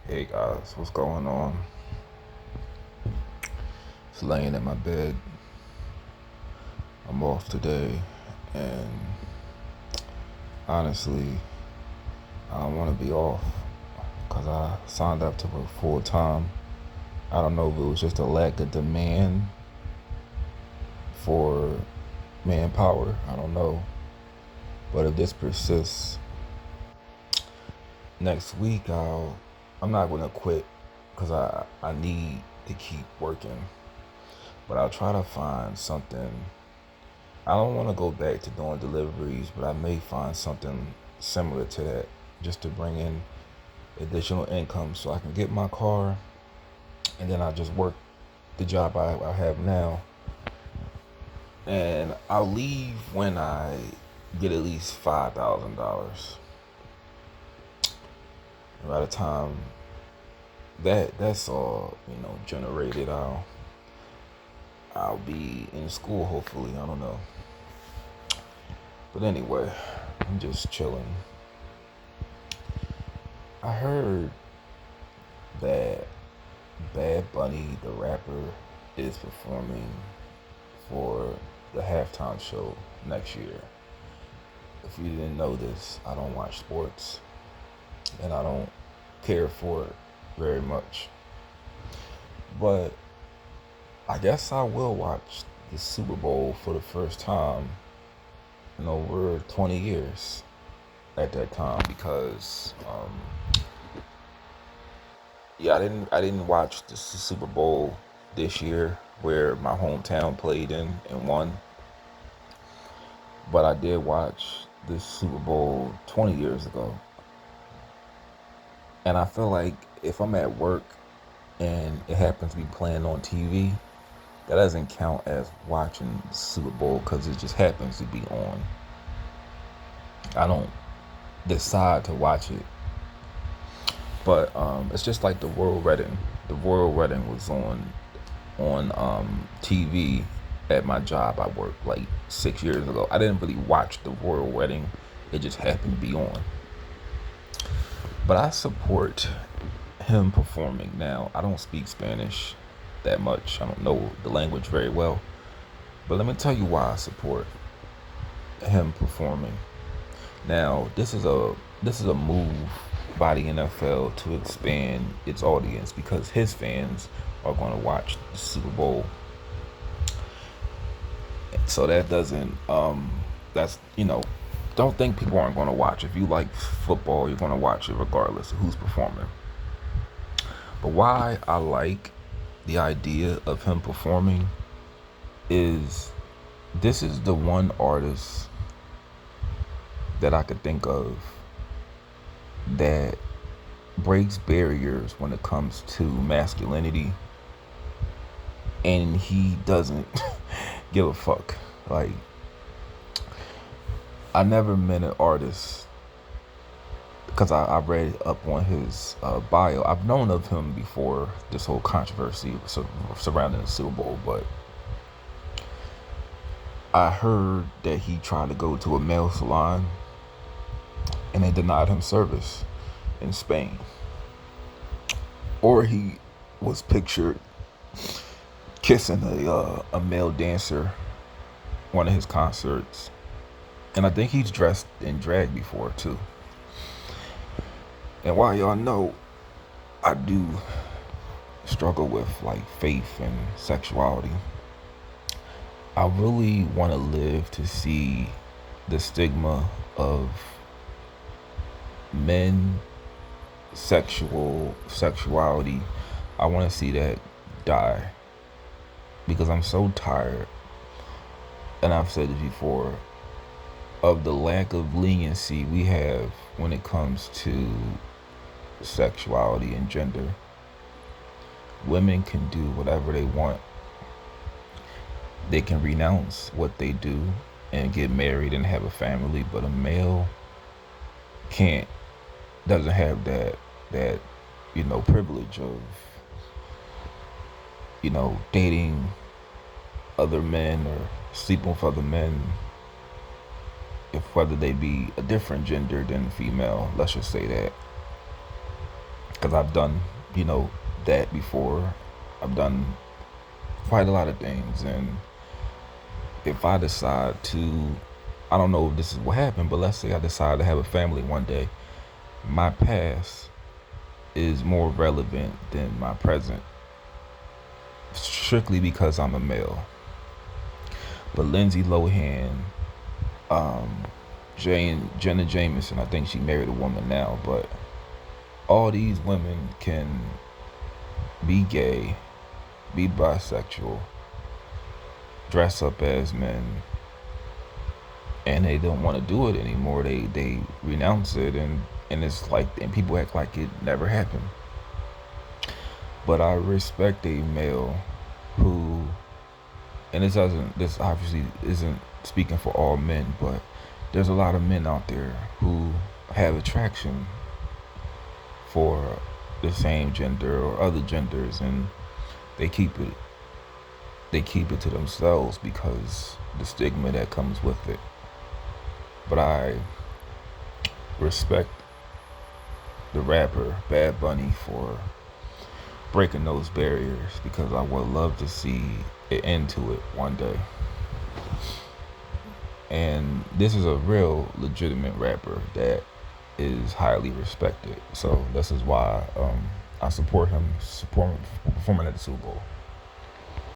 Hey guys, what's going on? Just laying in my bed. I'm off today, and honestly, I don't want to be off because I signed up to work full time. I don't know if it was just a lack of demand for manpower. I don't know, but if this persists next week, I'm not going to quit because I need to keep working, but I'll try to find something. I don't want to go back to doing deliveries, but I may find something similar to that just to bring in additional income so I can get my car and then I just work the job I have now. And I'll leave when I get at least $5,000. By the time that's all, generated, I'll be in school hopefully. I don't know. But anyway, I'm just chilling. I heard that Bad Bunny, the rapper, is performing for the halftime show next year. If you didn't know this, I don't watch sports and I don't care for it very much. But I guess I will watch the Super Bowl for the first time in over 20 years at that time because I didn't watch the Super Bowl this year where my hometown played in and won, but I did watch the Super Bowl 20 years ago. And I feel like if I'm at work and it happens to be playing on TV, that doesn't count as watching the Super Bowl because it just happens to be on. I don't decide to watch it, but it's just like the royal wedding. The royal wedding was on TV at my job I worked like 6 years ago. I didn't really watch the royal wedding; it just happened to be on. But I support him performing. Now I don't speak Spanish that much. I don't know the language very well, but let me tell you why I support him performing. Now this is a move by the NFL to expand its audience because his fans are going to watch the Super Bowl. So that doesn't that's don't think people aren't going to watch. If you like football, you're going to watch it regardless of who's performing. But why I like the idea of him performing is this is the one artist that I could think of that breaks barriers when it comes to masculinity, and he doesn't give a fuck. Like, I never met an artist because I read up on his bio. I've known of him before this whole controversy surrounding the Super Bowl, but I heard that he tried to go to a nail salon and they denied him service in Spain. Or he was pictured kissing a male dancer one of his concerts, and I think he's dressed in drag before too. And while y'all know I do struggle with like faith and sexuality, I really want to live to see the stigma of men sexuality. I want to see that die because I'm so tired, and I've said it before, of the lack of leniency we have when it comes to sexuality and gender. Women can do whatever they want. They can renounce what they do and get married and have a family, but a male can't, doesn't have that privilege of dating other men or sleeping with other men, if whether they be a different gender than female, let's just say that. because I've done, you know, that before. I've done quite a lot of things, and if I decide to, I don't know if this is what happened, but let's say I decide to have a family one day, my past is more relevant than my present, strictly because I'm a male. But Lindsay Lohan, Jenna Jameson, I think she married a woman now, but all these women can be gay, be bisexual, dress up as men, and they don't want to do it anymore. They renounce it, and it's like, and people act like it never happened. But I respect a male who, and this obviously isn't speaking for all men, but there's a lot of men out there who have attraction for the same gender or other genders, and they keep it they keep it to themselves because the stigma that comes with it. But I respect the rapper Bad Bunny for breaking those barriers, because I would love to see an end to it one day. And this is a real legitimate rapper that is highly respected. So this is why I support him performing at the Super Bowl.